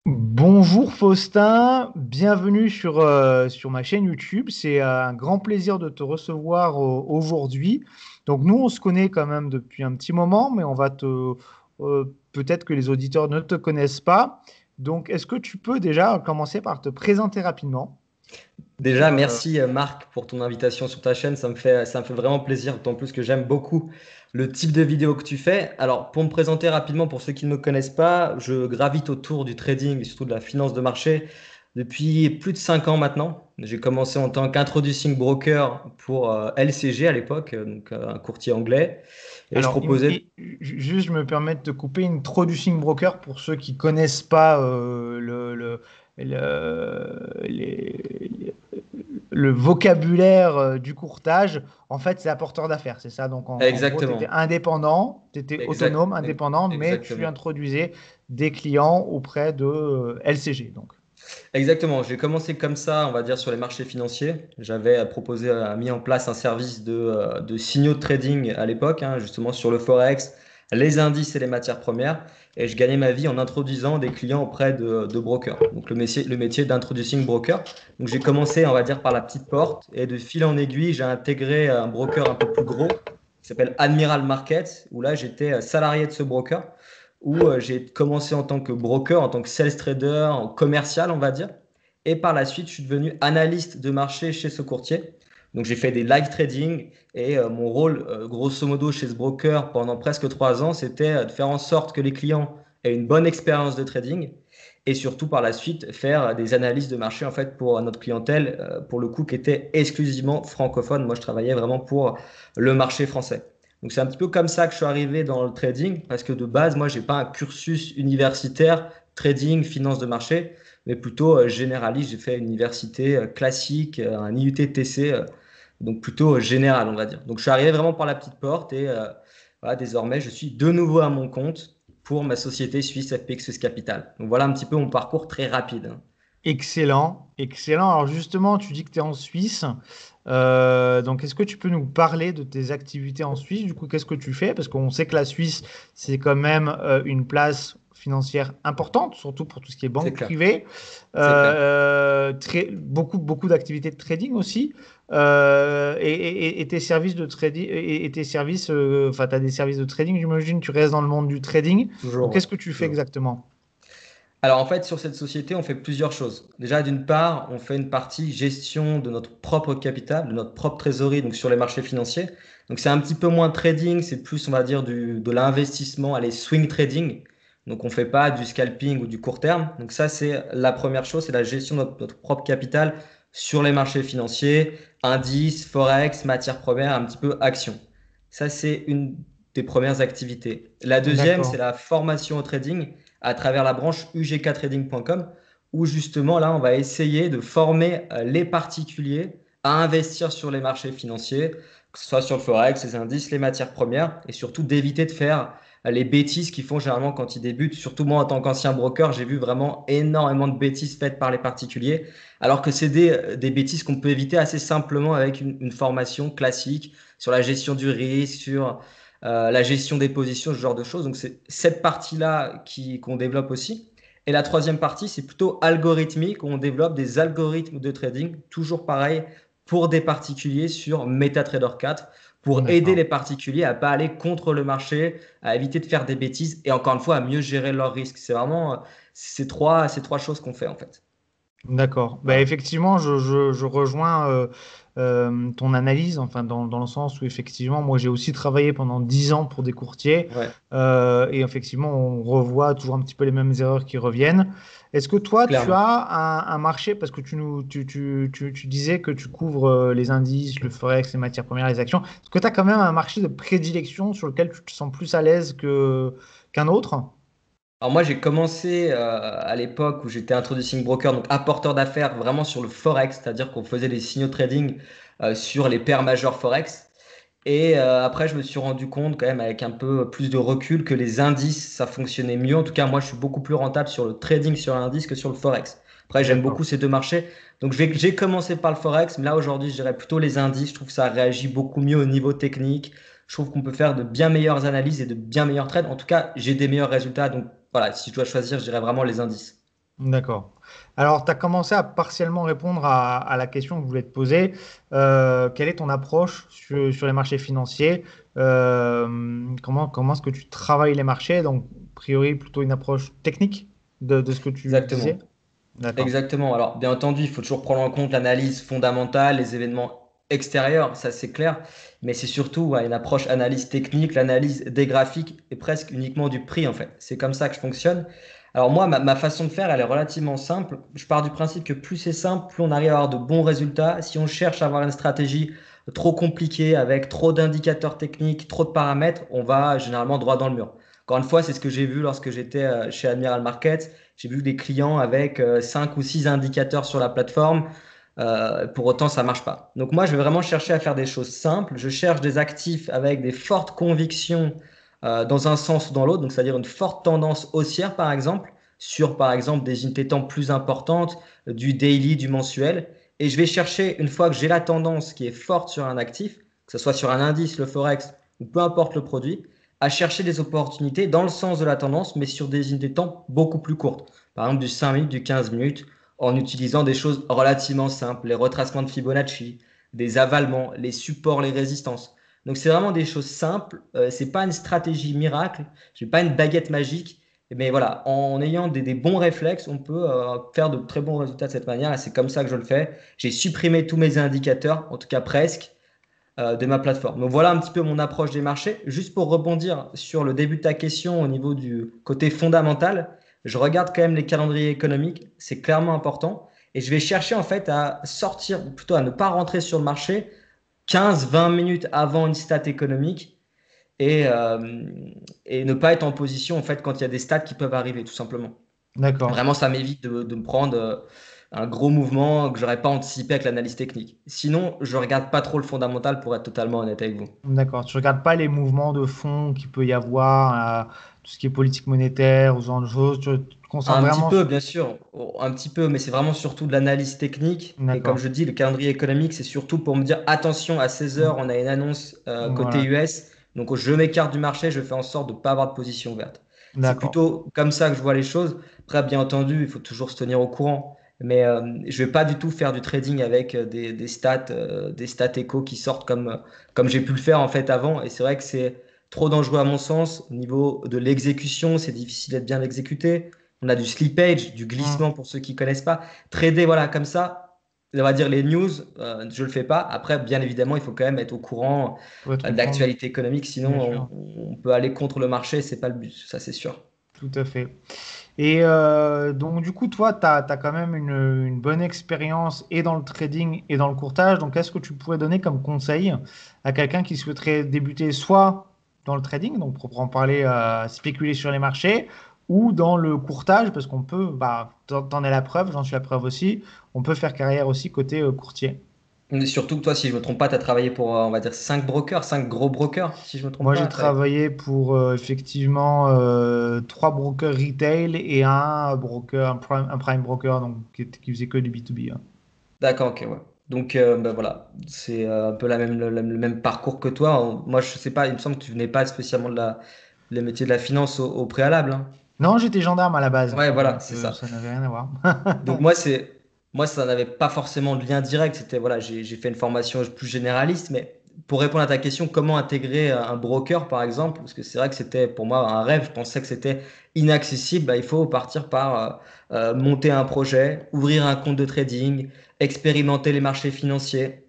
Bonjour Faustin, bienvenue sur ma chaîne YouTube. C'est un grand plaisir de te recevoir aujourd'hui. Donc nous, on se connaît quand même depuis un petit moment, mais peut-être que les auditeurs ne te connaissent pas. Donc est-ce que tu peux déjà commencer par te présenter rapidement? Déjà, Euh, merci Marc pour ton invitation sur ta chaîne. Ça me fait vraiment plaisir, d'autant plus que j'aime beaucoup le type de vidéo que tu fais. Alors, pour me présenter rapidement, pour ceux qui ne me connaissent pas, je gravite autour du trading et surtout de la finance de marché depuis plus de 5 ans maintenant. J'ai commencé en tant qu'introducing broker pour LCG à l'époque, donc un courtier anglais. Et je alors, proposais. juste, je me permets de te couper une introducing broker pour ceux qui connaissent pas les, le vocabulaire du courtage, en fait, c'est apporteur d'affaires, c'est ça. Donc, en gros, tu étais Exactement. indépendant, tu étais autonome, indépendant, mais tu Exactement. introduisais des clients auprès de LCG. Donc, Exactement, j'ai commencé comme ça, on va dire, sur les marchés financiers. J'avais mis en place un service de signaux de trading à l'époque, hein, justement sur le Forex, les indices et les matières premières. Et je gagnais ma vie en introduisant des clients auprès de brokers. Donc le métier d'introducing broker. Donc j'ai commencé, on va dire, par la petite porte. Et de fil en aiguille, j'ai intégré un broker un peu plus gros qui s'appelle Admiral Markets, où là j'étais salarié de ce broker où j'ai commencé en tant que broker, en tant que sales trader, en commercial, on va dire. Et par la suite, je suis devenu analyste de marché chez ce courtier. Donc, j'ai fait des live trading et mon rôle, grosso modo, chez ce broker pendant presque 3 ans, c'était de faire en sorte que les clients aient une bonne expérience de trading et surtout par la suite faire des analyses de marché en fait pour notre clientèle, pour le coup, qui était exclusivement francophone. Moi, je travaillais vraiment pour le marché français. Donc c'est un petit peu comme ça que je suis arrivé dans le trading, parce que de base, moi, j'ai pas un cursus universitaire, trading, finance de marché, mais plutôt généraliste. J'ai fait une université classique, un IUT-TC, donc plutôt général, on va dire. Donc je suis arrivé vraiment par la petite porte et voilà, désormais, je suis de nouveau à mon compte pour ma société suisse FPX Swiss Capital. Donc voilà un petit peu mon parcours très rapide, hein. excellent, excellent. Alors, justement, tu dis que tu es en Suisse. Donc, est-ce que tu peux nous parler de tes activités en Suisse? Du coup, qu'est-ce que tu fais? Parce qu'on sait que la Suisse, c'est quand même une place financière importante, surtout pour tout ce qui est C'est banque clair, privée. c'est clair. Beaucoup d'activités de trading aussi. Et tes services de trading, et tes services, enfin, tu as des services de trading, j'imagine, tu restes dans le monde du trading. Toujours, Donc, ouais, qu'est-ce que tu fais toujours. exactement? Alors en fait, sur cette société, on fait plusieurs choses. Déjà, d'une part, on fait une partie gestion de notre propre capital, de notre propre trésorerie, donc sur les marchés financiers. Donc c'est un petit peu moins trading, c'est plus, on va dire, de l'investissement, allez, swing trading. Donc on ne fait pas du scalping ou du court terme. Donc ça, c'est la première chose, c'est la gestion de notre propre capital sur les marchés financiers, indices, forex, matières premières, un petit peu actions. Ça, c'est une des premières activités. La deuxième, c'est D'accord. la formation au trading à travers la branche ugktrading.com où justement là, on va essayer de former les particuliers à investir sur les marchés financiers, que ce soit sur le forex, les indices, les matières premières, et surtout d'éviter de faire les bêtises qu'ils font généralement quand ils débutent. Surtout moi, en tant qu'ancien broker, j'ai vu vraiment énormément de bêtises faites par les particuliers, alors que c'est des bêtises qu'on peut éviter assez simplement avec une formation classique sur la gestion du risque, sur la gestion des positions, ce genre de choses. Donc c'est cette partie-là qu'on développe aussi. Et la troisième partie, c'est plutôt algorithmique, où on développe des algorithmes de trading, toujours pareil, pour des particuliers sur MetaTrader 4, pour aider D'accord. les particuliers à ne pas aller contre le marché, à éviter de faire des bêtises et encore une fois à mieux gérer leurs risques. C'est vraiment ces trois choses qu'on fait en fait. D'accord. Bah, Voilà. effectivement, je rejoins ton analyse, enfin, dans le sens où effectivement, moi j'ai aussi travaillé pendant 10 ans pour des courtiers, Ouais, et effectivement, on revoit toujours un petit peu les mêmes erreurs qui reviennent. Est-ce que toi, tu clairement. as un marché, parce que tu disais que tu couvres les indices, le forex, les matières premières, les actions, est-ce que tu as quand même un marché de prédilection sur lequel tu te sens plus à l'aise qu'un autre? Alors moi, j'ai commencé à l'époque où j'étais introducing broker, donc apporteur d'affaires vraiment sur le forex, c'est-à-dire qu'on faisait des signaux trading sur les paires majeures forex. Et après, je me suis rendu compte quand même avec un peu plus de recul que les indices, ça fonctionnait mieux. En tout cas, moi, je suis beaucoup plus rentable sur le trading sur l'indice que sur le forex. Après, j'aime D'accord. beaucoup ces deux marchés. Donc, j'ai commencé par le forex, mais là, aujourd'hui, je dirais plutôt les indices. Je trouve que ça réagit beaucoup mieux au niveau technique. Je trouve qu'on peut faire de bien meilleures analyses et de bien meilleurs trades. En tout cas, j'ai des meilleurs résultats. Donc, voilà, si je dois choisir, je dirais vraiment les indices. D'accord. Alors, tu as commencé à partiellement répondre à la question que je voulais te poser. Quelle est ton approche sur les marchés financiers? Comment est-ce que tu travailles les marchés? Donc, a priori, plutôt une approche technique de ce que tu disais. Exactement. D'accord. Exactement. Alors, bien entendu, il faut toujours prendre en compte l'analyse fondamentale, les événements extérieurs, ça c'est clair, mais c'est surtout ouais, une approche analyse technique, l'analyse des graphiques et presque uniquement du prix en fait. C'est comme ça que je fonctionne. Alors moi, ma façon de faire, elle est relativement simple. Je pars du principe que plus c'est simple, plus on arrive à avoir de bons résultats. Si on cherche à avoir une stratégie trop compliquée, avec trop d'indicateurs techniques, trop de paramètres, on va généralement droit dans le mur. Encore une fois, c'est ce que j'ai vu lorsque j'étais chez Admiral Market. J'ai vu des clients avec 5 ou 6 indicateurs sur la plateforme. Pour autant, ça marche pas. Donc moi, je vais vraiment chercher à faire des choses simples. Je cherche des actifs avec des fortes convictions dans un sens ou dans l'autre, donc c'est-à-dire une forte tendance haussière, par exemple, sur, par exemple, des unités de temps plus importantes, du daily, du mensuel. Et je vais chercher, une fois que j'ai la tendance qui est forte sur un actif, que ce soit sur un indice, le forex, ou peu importe le produit, à chercher des opportunités dans le sens de la tendance, mais sur des unités de temps beaucoup plus courtes. Par exemple, du 5 minutes, du 15 minutes, en utilisant des choses relativement simples, les retracements de Fibonacci, des avalements, les supports, les résistances. Donc, c'est vraiment des choses simples. C'est pas une stratégie miracle. J'ai pas une baguette magique. Mais voilà, en ayant des bons réflexes, on peut faire de très bons résultats de cette manière. Et c'est comme ça que je le fais. J'ai supprimé tous mes indicateurs, en tout cas presque de ma plateforme. Donc voilà un petit peu mon approche des marchés. Juste pour rebondir sur le début de ta question au niveau du côté fondamental, je regarde quand même les calendriers économiques, c'est clairement important. Et je vais chercher en fait à sortir, ou plutôt à ne pas rentrer sur le marché 15-20 minutes avant une stat économique et, euh, et ne pas être en position en fait quand il y a des stats qui peuvent arriver tout simplement. D'accord. Vraiment, ça m'évite de me prendre un gros mouvement que j'aurais pas anticipé avec l'analyse technique. Sinon, je regarde pas trop le fondamental pour être totalement honnête avec vous. D'accord. Tu regardes pas les mouvements de fond qu'il peut y avoir, tout ce qui est politique monétaire, ou ce genre de choses. Tu te concentres Un petit vraiment peu, bien sûr, un petit peu, mais c'est vraiment surtout de l'analyse technique. Et comme D'accord. je dis, le calendrier économique, c'est surtout pour me dire attention, à 16 heures, on a une annonce côté Voilà. US. Donc, je m'écarte du marché, je fais en sorte de ne pas avoir de position verte. C'est D'accord. plutôt comme ça que je vois les choses. Après, bien entendu, il faut toujours se tenir au courant. Mais je ne vais pas du tout faire du trading avec des stats échos qui sortent comme j'ai pu le faire en fait avant. Et c'est vrai que c'est trop dangereux à mon sens. Au niveau de l'exécution, c'est difficile d'être bien exécuté. On a du slippage, du Hmm. glissement pour ceux qui connaissent pas. Trader, voilà, comme ça, on va dire les news, je le fais pas. Après, bien évidemment, il faut quand même être au courant Faut être de au courant, l'actualité économique, bien sinon sûr. on peut aller contre le marché, c'est pas le but, ça c'est sûr. Tout à fait. Et donc, du coup, toi, tu as quand même une bonne expérience et dans le trading et dans le courtage. Donc, qu'est-ce que tu pourrais donner comme conseil à quelqu'un qui souhaiterait débuter soit dans le trading, donc proprement parler, spéculer sur les marchés, ou dans le courtage, parce qu'on peut, bah, t'en es la preuve, j'en suis la preuve aussi, on peut faire carrière aussi côté courtier. Mais surtout que toi, si je me trompe pas, tu as travaillé pour, on va dire, 5 brokers, 5 gros brokers, si je me trompe Moi, j'ai pas. travaillé pour effectivement trois brokers retail et un broker, un prime broker, donc qui faisait que du B2B, hein. D'accord, ok, ouais. Donc, ben voilà, c'est un peu le même parcours que toi. Moi, je sais pas, il me semble que tu venais pas spécialement les métiers de la finance au préalable, hein. Non, j'étais gendarme à la base, Ouais, voilà, donc c'est ça. ça n'avait rien à voir. Donc moi ça n'avait pas forcément de lien direct. C'était voilà, j'ai fait une formation plus généraliste, mais pour répondre à ta question, comment intégrer un broker par exemple, parce que c'est vrai que c'était pour moi un rêve. Je pensais que c'était inaccessible. Bah, il faut partir par monter un projet, ouvrir un compte de trading, expérimenter les marchés financiers.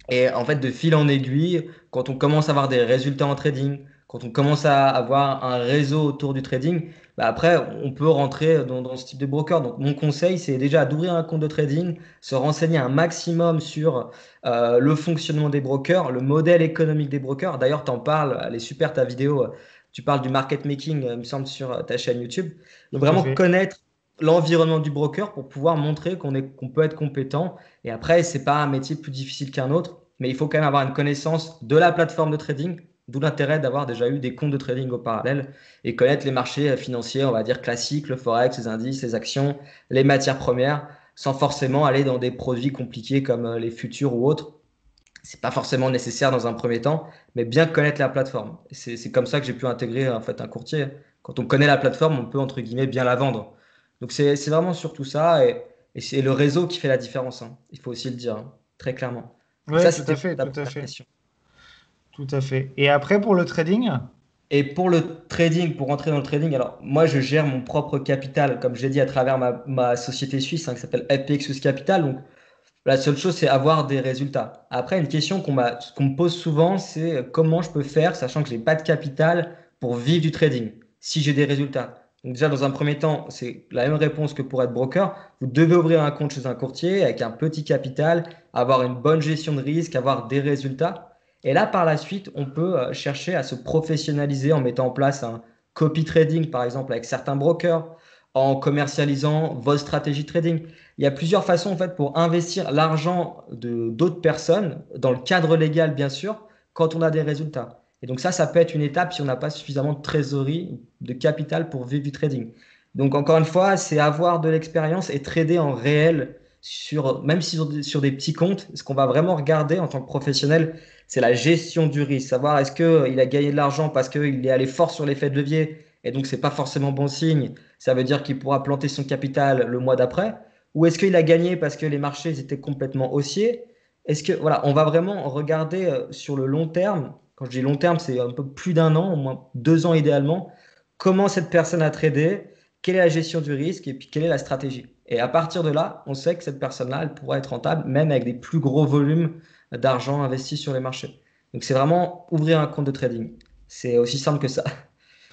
Et en fait, de fil en aiguille, quand on commence à avoir des résultats en trading, quand on commence à avoir un réseau autour du trading, bah après, on peut rentrer dans ce type de broker. Donc, mon conseil, c'est déjà d'ouvrir un compte de trading, se renseigner un maximum sur le fonctionnement des brokers, le modèle économique des brokers. D'ailleurs, tu en parles, elle est super ta vidéo. Tu parles du market making, il me semble, sur ta chaîne YouTube. Donc, Tout à vraiment fait. connaître l'environnement du broker pour pouvoir montrer qu'on peut être compétent. Et après, c'est pas un métier plus difficile qu'un autre, mais il faut quand même avoir une connaissance de la plateforme de trading, d'où l'intérêt d'avoir déjà eu des comptes de trading au parallèle et connaître les marchés financiers, on va dire classiques, le forex, les indices, les actions, les matières premières, sans forcément aller dans des produits compliqués comme les futurs ou autres. C'est pas forcément nécessaire dans un premier temps, mais bien connaître la plateforme. C'est comme ça que j'ai pu intégrer en fait un courtier. Quand on connaît la plateforme, on peut entre guillemets bien la vendre. Donc c'est vraiment surtout ça et c'est le réseau qui fait la différence, hein. Il faut aussi le dire, hein, très clairement. Donc Oui, ça, tout à c'était pour fait, ta tout à première fait, question. tout à fait. Et après, pour le trading? Et pour le trading, pour rentrer dans le trading, alors moi je gère mon propre capital, comme je l'ai dit, à travers ma société suisse hein, qui s'appelle FPX Swiss Capital. Donc la seule chose, c'est avoir des résultats. Après, une question qu'on me pose souvent, c'est comment je peux faire, sachant que je n'ai pas de capital, pour vivre du trading, si j'ai des résultats. Donc déjà, dans un premier temps, c'est la même réponse que pour être broker. Vous devez ouvrir un compte chez un courtier avec un petit capital, avoir une bonne gestion de risque, avoir des résultats. Et là, par la suite, on peut chercher à se professionnaliser en mettant en place un copy trading, par exemple, avec certains brokers, en commercialisant votre stratégie trading. Il y a plusieurs façons en fait pour investir l'argent de d'autres personnes dans le cadre légal bien sûr quand on a des résultats. Et donc ça peut être une étape si on n'a pas suffisamment de trésorerie, de capital pour vivre du trading. Donc encore une fois, c'est avoir de l'expérience et trader en réel sur même si sur des petits comptes. Ce qu'on va vraiment regarder en tant que professionnel, c'est la gestion du risque, savoir est-ce que il a gagné de l'argent parce qu'il est allé fort sur l'effet de levier et donc c'est pas forcément bon signe. Ça veut dire qu'il pourra planter son capital le mois d'après. Ou est-ce qu'il a gagné parce que les marchés étaient complètement haussiers? Est-ce que, voilà, on va vraiment regarder sur le long terme. Quand je dis long terme, c'est un peu plus d'un an, au moins 2 ans idéalement. Comment cette personne a tradé? Quelle est la gestion du risque? Et puis, quelle est la stratégie? Et à partir de là, on sait que cette personne-là, elle pourra être rentable, même avec des plus gros volumes d'argent investis sur les marchés. Donc, c'est vraiment ouvrir un compte de trading. C'est aussi simple que ça.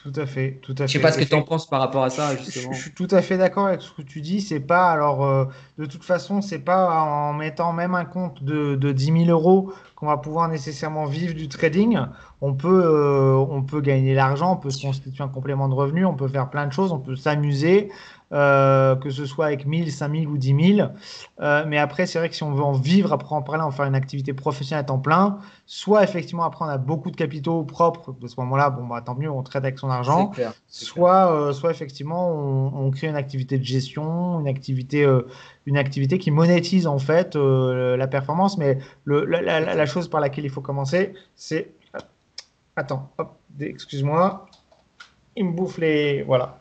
Tout à fait, tout à Je sais pas ce fait. que tu en penses par rapport à ça, Je suis justement. tout à fait d'accord avec ce que tu dis. C'est pas, alors, de toute façon, c'est pas en mettant même un compte de 10 000 euros qu'on va pouvoir nécessairement vivre du trading. On peut gagner l'argent, on peut se constituer un complément de revenu, on peut faire plein de choses, on peut s'amuser, que ce soit avec 1000, 5000 ou 10 000. Mais après, c'est vrai que si on veut en vivre, après en parler, en faire une activité professionnelle à temps plein, soit effectivement, après, on a beaucoup de capitaux propres. À ce moment-là, bon, bah, tant mieux, on trade avec son C'est argent. clair, c'est clair. Soit effectivement, on crée une activité de gestion, une activité qui monétise en fait la performance. Mais C'est la clair. chose par laquelle il faut commencer, c'est... Attends, hop, excuse-moi, il me bouffe les... Voilà.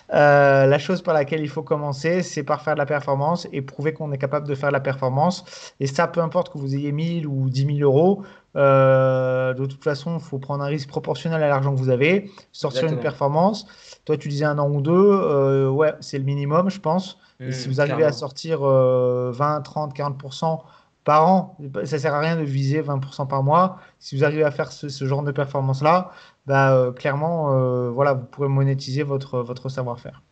La chose par laquelle il faut commencer, c'est par faire de la performance et prouver qu'on est capable de faire de la performance. Et ça, peu importe que vous ayez 1000 ou 10 000 euros, de toute façon, il faut prendre un risque proportionnel à l'argent que vous avez, sortir une Exactement. performance. Toi, tu disais un an ou deux, ouais, c'est le minimum, je pense. Et si vous arrivez à Clairement. sortir 20, 30, 40% par an, ça sert à rien de viser 20% par mois. Si vous arrivez à faire ce genre de performance-là, bah, clairement, voilà, vous pourrez monétiser votre savoir-faire.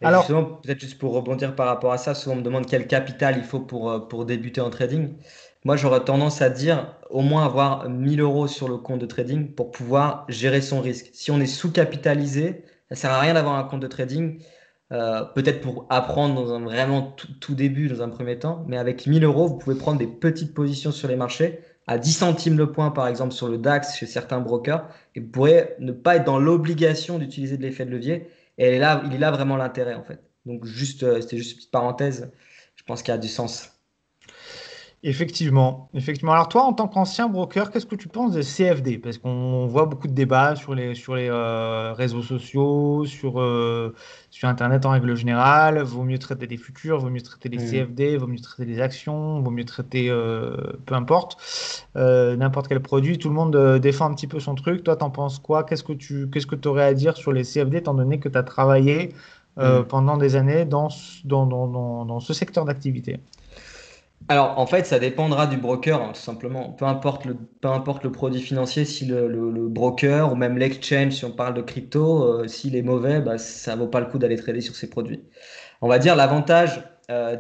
Et Alors, justement, peut-être juste pour rebondir par rapport à ça, souvent on me demande quel capital il faut pour débuter en trading. Moi, j'aurais tendance à dire au moins avoir 1000 euros sur le compte de trading pour pouvoir gérer son risque. Si on est sous-capitalisé, ça sert à rien d'avoir un compte de trading, peut-être pour apprendre dans un vraiment tout début, dans un premier temps, mais avec 1000 euros, vous pouvez prendre des petites positions sur les marchés, à 10 centimes le point, par exemple, sur le DAX chez certains brokers, et vous pourrez ne pas être dans l'obligation d'utiliser de l'effet de levier. Et il est là vraiment l'intérêt, en fait. Donc, c'était juste une petite parenthèse. Je pense qu'il y a du sens. effectivement, effectivement. Alors toi, en tant qu'ancien broker, qu'est-ce que tu penses des CFD? Parce qu'on voit beaucoup de débats sur les réseaux sociaux, sur Internet en règle générale. Vaut mieux traiter des futurs, vaut mieux traiter des Hmm. CFD, vaut mieux traiter des actions, vaut mieux traiter peu importe, n'importe quel produit. Tout le monde défend un petit peu son truc. Toi, t'en penses quoi? Qu'est-ce que tu aurais à dire sur les CFD, étant donné que tu as travaillé Hmm. pendant des années dans ce secteur d'activité? Alors, en fait, ça dépendra du broker, hein, tout simplement. Peu importe le produit financier, si le broker ou même l'exchange, si on parle de crypto, s'il est mauvais, bah, ça vaut pas le coup d'aller trader sur ces produits. On va dire l'avantage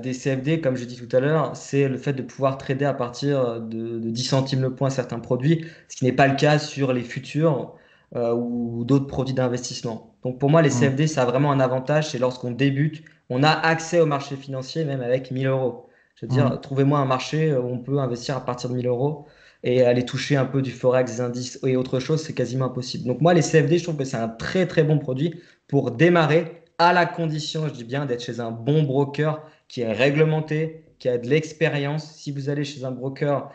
des CFD, comme je dis tout à l'heure, c'est le fait de pouvoir trader à partir de 10 centimes le point certains produits, ce qui n'est pas le cas sur les futurs ou d'autres produits d'investissement. Donc pour moi, les Hmm. CFD, ça a vraiment un avantage, c'est lorsqu'on débute, on a accès au marché financier même avec 1000 euros. Je veux dire, Hmm. trouvez-moi un marché où on peut investir à partir de 1000 euros et aller toucher un peu du forex, des indices et autre chose, c'est quasiment impossible. Donc moi, les CFD, je trouve que c'est un très très bon produit pour démarrer à la condition, je dis bien, d'être chez un bon broker qui est réglementé, qui a de l'expérience. Si vous allez chez un broker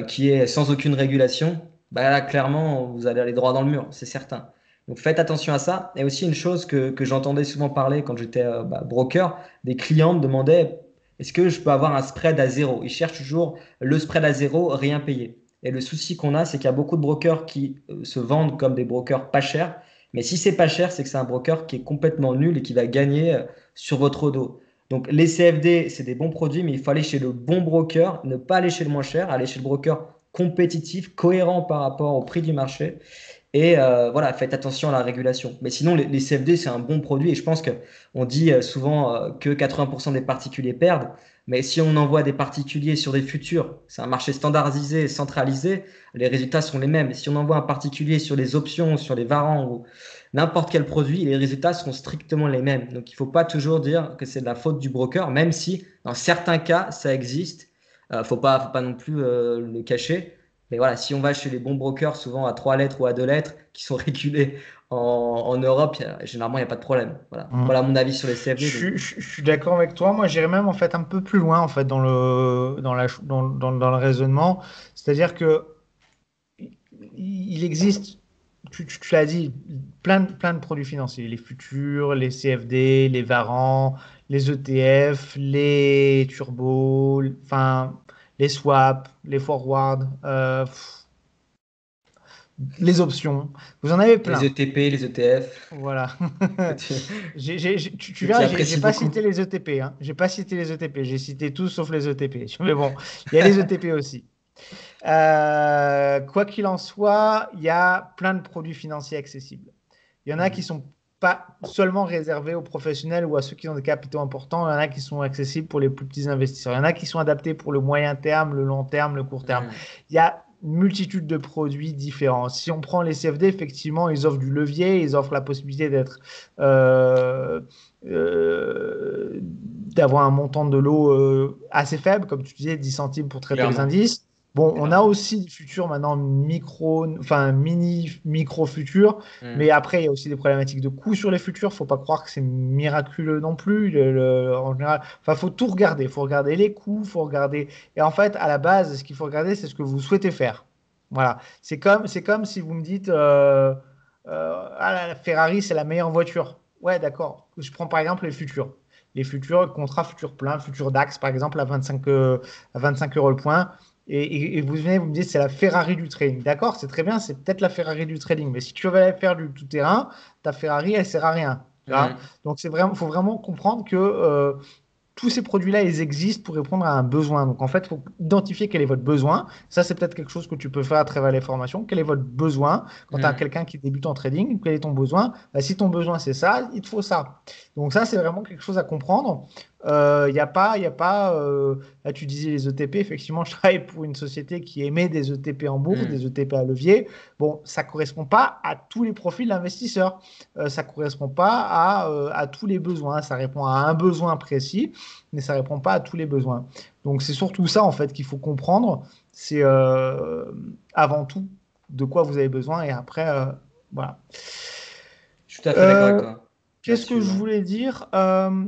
qui est sans aucune régulation, bah là, clairement, vous allez aller droit dans le mur, c'est certain. Donc faites attention à ça. Et aussi une chose que j'entendais souvent parler quand j'étais broker, des clients me demandaient est-ce que je peux avoir un spread à zéro? Ils cherchent toujours le spread à zéro, rien payer. Et le souci qu'on a, c'est qu'il y a beaucoup de brokers qui se vendent comme des brokers pas chers. Mais si c'est pas cher, c'est que c'est un broker qui est complètement nul et qui va gagner sur votre dos. Donc les CFD, c'est des bons produits, mais il faut aller chez le bon broker, ne pas aller chez le moins cher, aller chez le broker compétitif, cohérent par rapport au prix du marché. Et voilà, faites attention à la régulation. Mais sinon, les CFD, c'est un bon produit. Et je pense qu'on dit souvent que 80% des particuliers perdent. Mais si on envoie des particuliers sur des futurs, c'est un marché standardisé, centralisé, les résultats sont les mêmes. Si on envoie un particulier sur les options, sur les varants ou n'importe quel produit, les résultats seront strictement les mêmes. Donc, il ne faut pas toujours dire que c'est de la faute du broker, même si dans certains cas, ça existe. Il ne faut pas non plus le cacher. Mais voilà, si on va chez les bons brokers, souvent à 3 lettres ou à 2 lettres, qui sont régulés en Europe, généralement, il n'y a pas de problème. Voilà. Mm. Voilà mon avis sur les CFD. Donc, Je suis d'accord avec toi. Moi, j'irais même en fait un peu plus loin en fait dans le raisonnement. C'est-à-dire que il existe, tu l'as dit, plein de produits financiers, les futurs, les CFD, les varants, les ETF, les turbos, enfin les swaps, les forwards, les options. Vous en avez les plein. ETP, les ETF, Voilà. que tu, Tu que tu verras, j'ai apprécies pas beaucoup. cité les ETP, hein. J'ai pas cité les ETP. J'ai cité tout sauf les ETP. Mais bon, il y a les ETP aussi. Quoi qu'il en soit, il y a plein de produits financiers accessibles. Il y en a qui Mhm. sont pas seulement réservés aux professionnels ou à ceux qui ont des capitaux importants. Il y en a qui sont accessibles pour les plus petits investisseurs. Il y en a qui sont adaptés pour le moyen terme, le long terme, le court terme. Mhm. Il y a une multitude de produits différents. Si on prend les CFD, effectivement, ils offrent du levier, ils offrent la possibilité d'avoir un montant de lot assez faible, comme tu disais, 10 centimes pour traiter les Clairement. indices. Bon, on a Clairement. aussi des futurs maintenant enfin micro futurs, mais Mhm. après il y a aussi des problématiques de coût sur les futurs. Faut pas croire que c'est miraculeux non plus. En général, enfin faut tout regarder. Faut regarder les coûts, faut regarder. Et en fait, à la base, ce qu'il faut regarder, c'est ce que vous souhaitez faire. Voilà. C'est comme si vous me dites, ah, la Ferrari c'est la meilleure voiture. Ouais, d'accord. Je prends par exemple les futurs. Les futurs, contrats futurs pleins, futurs DAX par exemple à 25 euros le point. Et vous venez, vous me dites, c'est la Ferrari du trading. D'accord, c'est très bien, c'est peut-être la Ferrari du trading. Mais si tu veux aller faire du tout-terrain, ta Ferrari, elle sert à rien. Tu vois. Mhm. Donc, faut vraiment comprendre que tous ces produits-là, ils existent pour répondre à un besoin. Donc, en fait, il faut identifier quel est votre besoin. Ça, c'est peut-être quelque chose que tu peux faire à travers les formations. Quel est votre besoin quand tu as Mhm. quelqu'un qui débute en trading? Quel est ton besoin? Bah, si ton besoin, c'est ça, il te faut ça. Donc, ça, c'est vraiment quelque chose à comprendre. Il y a pas là, tu disais les ETP. Effectivement, je travaille pour une société qui émet des ETP en bourse, des Mhm. ETP à levier. Bon, ça ne correspond pas à tous les profils d'investisseurs. Ça ne correspond pas à tous les besoins. Ça répond à un besoin précis, mais ça ne répond pas à tous les besoins. Donc, c'est surtout ça, en fait, qu'il faut comprendre. C'est avant tout de quoi vous avez besoin et après, voilà. Je suis tout à fait d'accord avec Euh, toi Qu'est-ce que là-dessus, je hein. voulais dire?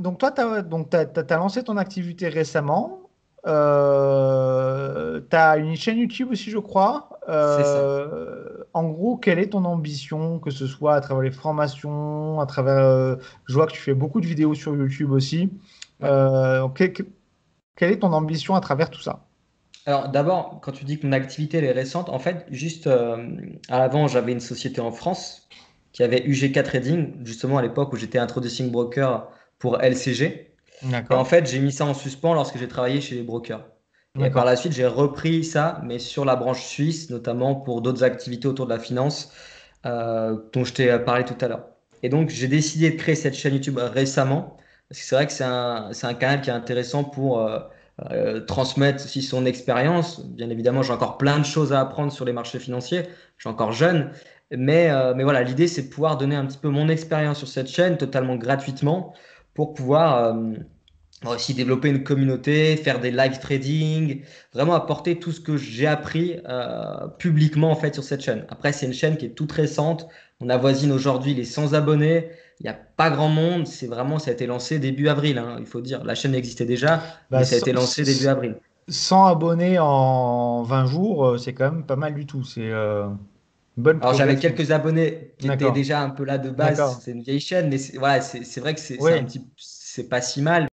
Donc toi, tu as lancé ton activité récemment. Tu as une chaîne YouTube aussi, je crois. C'est ça. En gros, quelle est ton ambition, que ce soit à travers les formations, à travers... je vois que tu fais beaucoup de vidéos sur YouTube aussi. Ouais. Quelle est ton ambition à travers tout ça? Alors d'abord, quand tu dis que mon activité elle est récente, en fait, juste à l'avant, j'avais une société en France qui avait UGK Trading, justement à l'époque où j'étais introducing broker pour LCG. Et en D'accord. fait, j'ai mis ça en suspens lorsque j'ai travaillé chez les brokers. Et par D'accord. la suite, j'ai repris ça, mais sur la branche suisse, notamment pour d'autres activités autour de la finance dont je t'ai parlé tout à l'heure. Et donc, j'ai décidé de créer cette chaîne YouTube récemment, parce que c'est vrai que c'est un canal qui est intéressant pour transmettre aussi son expérience. Bien évidemment, j'ai encore plein de choses à apprendre sur les marchés financiers, je suis encore jeune, mais voilà, l'idée, c'est de pouvoir donner un petit peu mon expérience sur cette chaîne totalement gratuitement pour pouvoir aussi développer une communauté, faire des live trading, vraiment apporter tout ce que j'ai appris publiquement en fait sur cette chaîne. Après, c'est une chaîne qui est toute récente. On avoisine aujourd'hui les 100 abonnés. Il n'y a pas grand monde. C'est vraiment, ça a été lancé début avril, hein, il faut dire. La chaîne existait déjà, mais Bah, ça a été lancé début avril. 100 abonnés en 20 jours, c'est quand même pas mal du tout. C'est Bonne Alors, j'avais progression. quelques abonnés qui étaient D'accord. déjà un peu là de base. D'accord. C'est une vieille chaîne, mais voilà, c'est vrai que c'est un Oui. petit, c'est pas si mal.